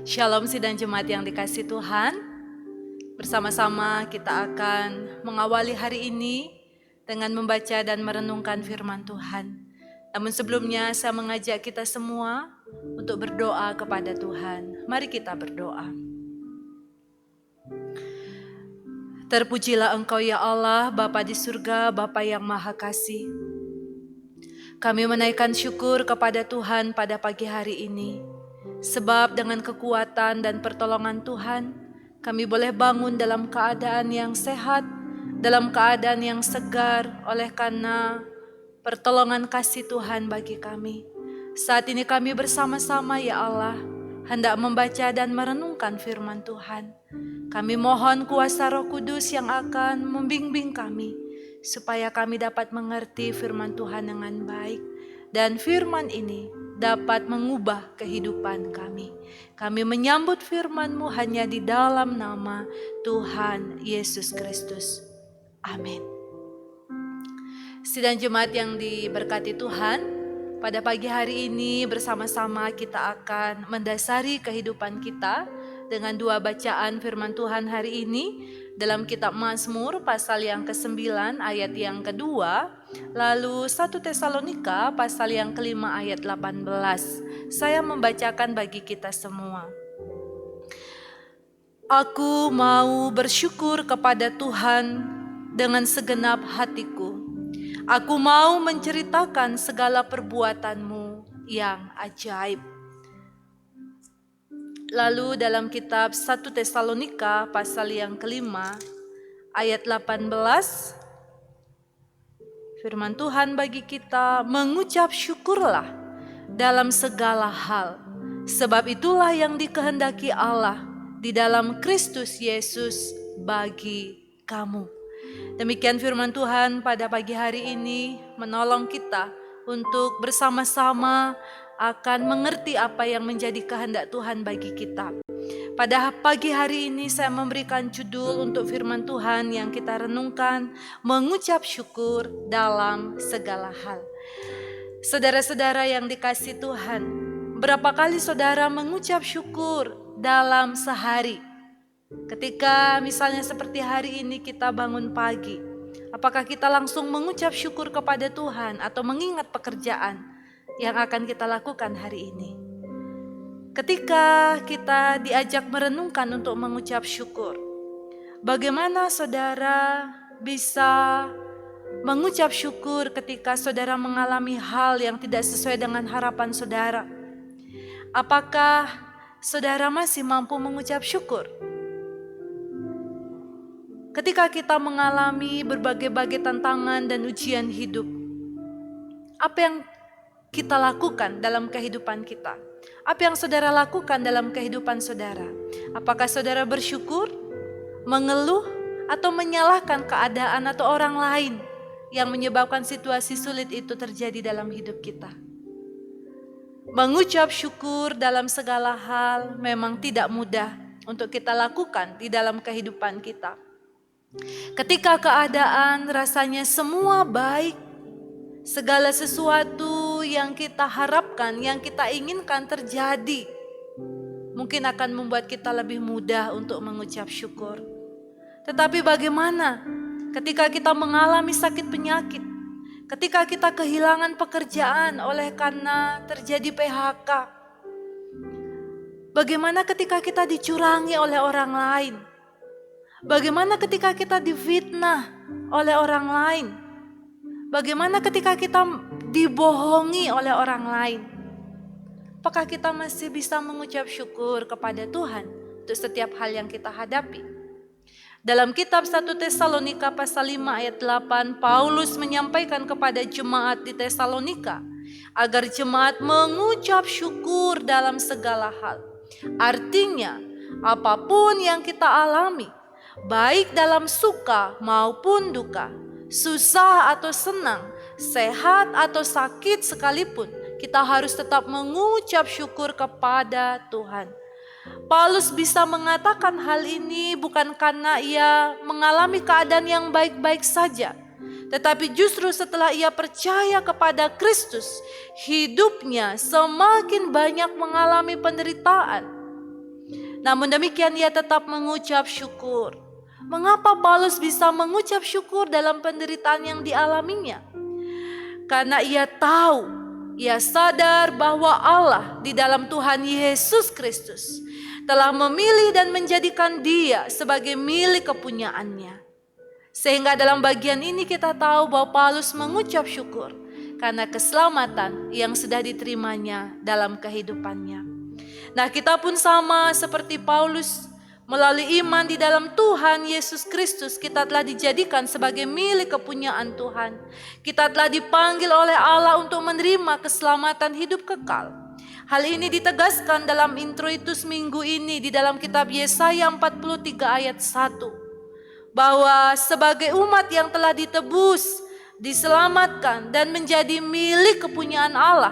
Shalom sidang jemaat yang dikasihi Tuhan. Bersama-sama kita akan mengawali hari ini dengan membaca dan merenungkan firman Tuhan. Namun sebelumnya saya mengajak kita semua untuk berdoa kepada Tuhan. Mari kita berdoa. Terpujilah Engkau ya Allah, Bapa di surga, Bapa yang Maha Kasih. Kami menaikkan syukur kepada Tuhan pada pagi hari ini. Sebab dengan kekuatan dan pertolongan Tuhan, kami boleh bangun dalam keadaan yang sehat, dalam keadaan yang segar oleh karena pertolongan kasih Tuhan bagi kami. Saat ini kami bersama-sama ya Allah, hendak membaca dan merenungkan firman Tuhan. Kami mohon kuasa Roh Kudus yang akan membimbing kami, supaya kami dapat mengerti firman Tuhan dengan baik. Dan firman ini dapat mengubah kehidupan kami. Kami menyambut firman-Mu hanya di dalam nama Tuhan Yesus Kristus. Amin. Sidang jemaat yang diberkati Tuhan, pada pagi hari ini bersama-sama kita akan mendasari kehidupan kita dengan dua bacaan firman Tuhan hari ini dalam kitab Mazmur pasal yang ke-9 ayat yang kedua, lalu 1 Tesalonika pasal yang ke-5 ayat 18. Saya membacakan bagi kita semua. Aku mau bersyukur kepada Tuhan dengan segenap hatiku. Aku mau menceritakan segala perbuatan-Mu yang ajaib. Lalu dalam kitab 1 Tesalonika pasal yang ke-5 ayat 18, firman Tuhan bagi kita, mengucap syukurlah dalam segala hal, sebab itulah yang dikehendaki Allah di dalam Kristus Yesus bagi kamu. Demikian firman Tuhan pada pagi hari ini menolong kita untuk bersama-sama akan mengerti apa yang menjadi kehendak Tuhan bagi kita. Pada pagi hari ini saya memberikan judul untuk firman Tuhan yang kita renungkan, mengucap syukur dalam segala hal. Saudara-saudara yang dikasihi Tuhan, berapa kali saudara mengucap syukur dalam sehari? Ketika misalnya seperti hari ini kita bangun pagi, apakah kita langsung mengucap syukur kepada Tuhan atau mengingat pekerjaan yang akan kita lakukan hari ini? Ketika kita diajak merenungkan untuk mengucap syukur, bagaimana saudara bisa mengucap syukur ketika saudara mengalami hal yang tidak sesuai dengan harapan saudara? Apakah saudara masih mampu mengucap syukur? Ketika kita mengalami berbagai-bagai tantangan dan ujian hidup, apa yang kita lakukan dalam kehidupan kita? Apa yang saudara lakukan dalam kehidupan saudara? Apakah saudara bersyukur, mengeluh, atau menyalahkan keadaan atau orang lain yang menyebabkan situasi sulit itu terjadi dalam hidup kita? Mengucap syukur dalam segala hal memang tidak mudah untuk kita lakukan di dalam kehidupan kita. Ketika keadaan rasanya semua baik, segala sesuatu yang kita harapkan, yang kita inginkan terjadi, mungkin akan membuat kita lebih mudah untuk mengucap syukur. Tetapi bagaimana ketika kita mengalami sakit penyakit, ketika kita kehilangan pekerjaan oleh karena terjadi PHK? Bagaimana ketika kita dicurangi oleh orang lain? Bagaimana ketika kita difitnah oleh orang lain? Bagaimana ketika kita dibohongi oleh orang lain? Apakah kita masih bisa mengucap syukur kepada Tuhan untuk setiap hal yang kita hadapi? Dalam kitab 1 Tesalonika pasal 5 ayat 8, Paulus menyampaikan kepada jemaat di Tesalonika agar jemaat mengucap syukur dalam segala hal. Artinya, apapun yang kita alami, baik dalam suka maupun duka, susah atau senang, sehat atau sakit sekalipun, kita harus tetap mengucap syukur kepada Tuhan. Paulus bisa mengatakan hal ini bukan karena ia mengalami keadaan yang baik-baik saja, Tetapi justru setelah ia percaya kepada Kristus, hidupnya semakin banyak mengalami penderitaan. Namun demikian ia tetap mengucap syukur. Mengapa Paulus bisa mengucap syukur dalam penderitaan yang dialaminya? Karena ia tahu, ia sadar bahwa Allah di dalam Tuhan Yesus Kristus telah memilih dan menjadikan dia sebagai milik kepunyaannya. Sehingga dalam bagian ini kita tahu bahwa Paulus mengucap syukur karena keselamatan yang sudah diterimanya dalam kehidupannya. Nah, kita pun sama seperti Paulus, melalui iman di dalam Tuhan Yesus Kristus, kita telah dijadikan sebagai milik kepunyaan Tuhan. Kita telah dipanggil oleh Allah untuk menerima keselamatan hidup kekal. Hal ini ditegaskan dalam introitus minggu ini di dalam kitab Yesaya 43 ayat 1. Bahwa sebagai umat yang telah ditebus, diselamatkan dan menjadi milik kepunyaan Allah,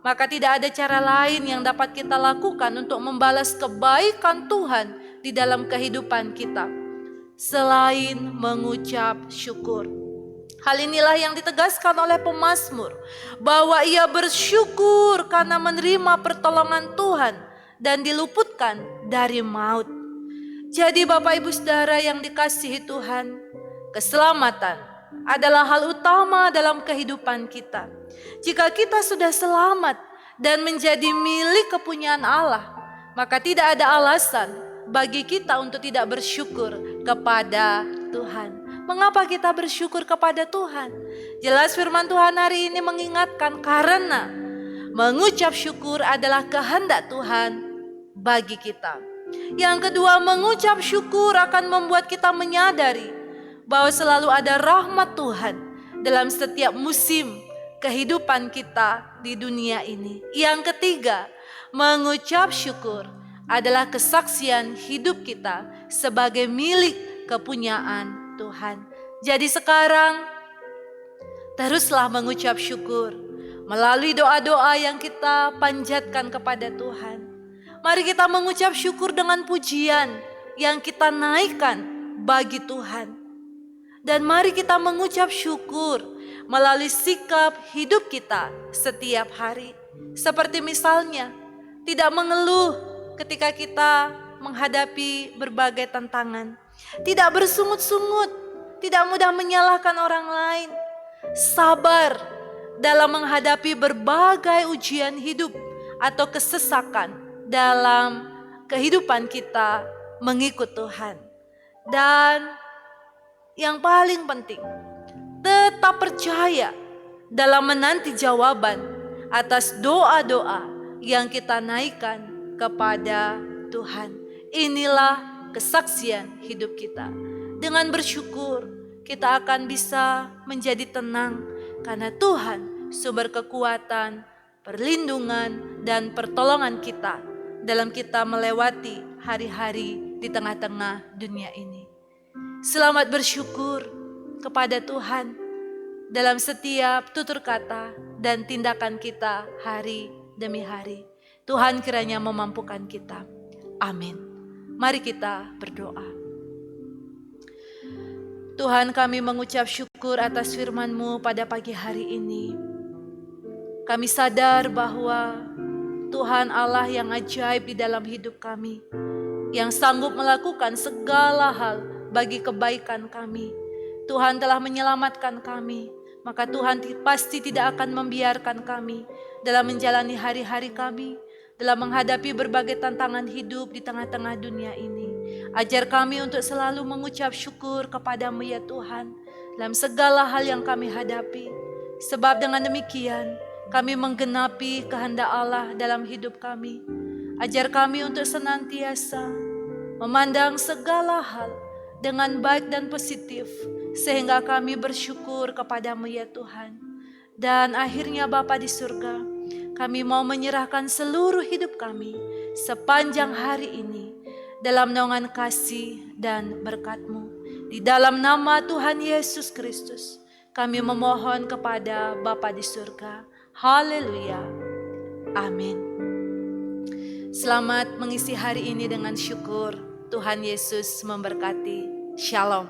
maka tidak ada cara lain yang dapat kita lakukan untuk membalas kebaikan Tuhan di dalam kehidupan kita selain mengucap syukur. Hal inilah yang ditegaskan oleh pemazmur, bahwa ia bersyukur karena menerima pertolongan Tuhan dan diluputkan dari maut. Jadi Bapak Ibu Saudara yang dikasihi Tuhan, keselamatan adalah hal utama dalam kehidupan kita. Jika kita sudah selamat dan menjadi milik kepunyaan Allah, maka tidak ada alasan bagi kita untuk tidak bersyukur kepada Tuhan. Mengapa kita bersyukur kepada Tuhan? Jelas firman Tuhan hari ini mengingatkan karena mengucap syukur adalah kehendak Tuhan bagi kita. Yang kedua, mengucap syukur akan membuat kita menyadari bahwa selalu ada rahmat Tuhan dalam setiap musim kehidupan kita di dunia ini. Yang ketiga, mengucap syukur adalah kesaksian hidup kita sebagai milik kepunyaan Tuhan. Jadi sekarang teruslah mengucap syukur melalui doa-doa yang kita panjatkan kepada Tuhan. Mari kita mengucap syukur dengan pujian yang kita naikkan bagi Tuhan. Dan mari kita mengucap syukur melalui sikap hidup kita setiap hari. Seperti misalnya, tidak mengeluh ketika kita menghadapi berbagai tantangan. Tidak bersungut-sungut, tidak mudah menyalahkan orang lain. Sabar dalam menghadapi berbagai ujian hidup atau kesesakan dalam kehidupan kita mengikut Tuhan. Dan yang paling penting, tetap percaya dalam menanti jawaban atas doa-doa yang kita naikkan kepada Tuhan. Inilah kesaksian hidup kita. Dengan bersyukur, kita akan bisa menjadi tenang karena Tuhan sumber kekuatan, perlindungan, dan pertolongan kita dalam kita melewati hari-hari di tengah-tengah dunia ini. Selamat bersyukur kepada Tuhan dalam setiap tutur kata dan tindakan kita hari demi hari. Tuhan kiranya memampukan kita. Amin. Mari kita berdoa. Tuhan, kami mengucap syukur atas firman-Mu pada pagi hari ini. Kami sadar bahwa Tuhan Allah yang ajaib di dalam hidup kami, yang sanggup melakukan segala hal bagi kebaikan kami. Tuhan telah menyelamatkan kami, maka Tuhan pasti tidak akan membiarkan kami dalam menjalani hari-hari kami, dalam menghadapi berbagai tantangan hidup di tengah-tengah dunia ini. Ajar kami untuk selalu mengucap syukur kepada-Mu ya Tuhan, dalam segala hal yang kami hadapi. Sebab dengan demikian, kami menggenapi kehendak Allah dalam hidup kami. Ajar kami untuk senantiasa memandang segala hal dengan baik dan positif, sehingga kami bersyukur kepada-Mu ya Tuhan. Dan akhirnya Bapa di surga, kami mau menyerahkan seluruh hidup kami sepanjang hari ini dalam naungan kasih dan berkat-Mu. Di dalam nama Tuhan Yesus Kristus, kami memohon kepada Bapa di surga. Haleluya. Amin. Selamat mengisi hari ini dengan syukur. Tuhan Yesus memberkati. Shalom.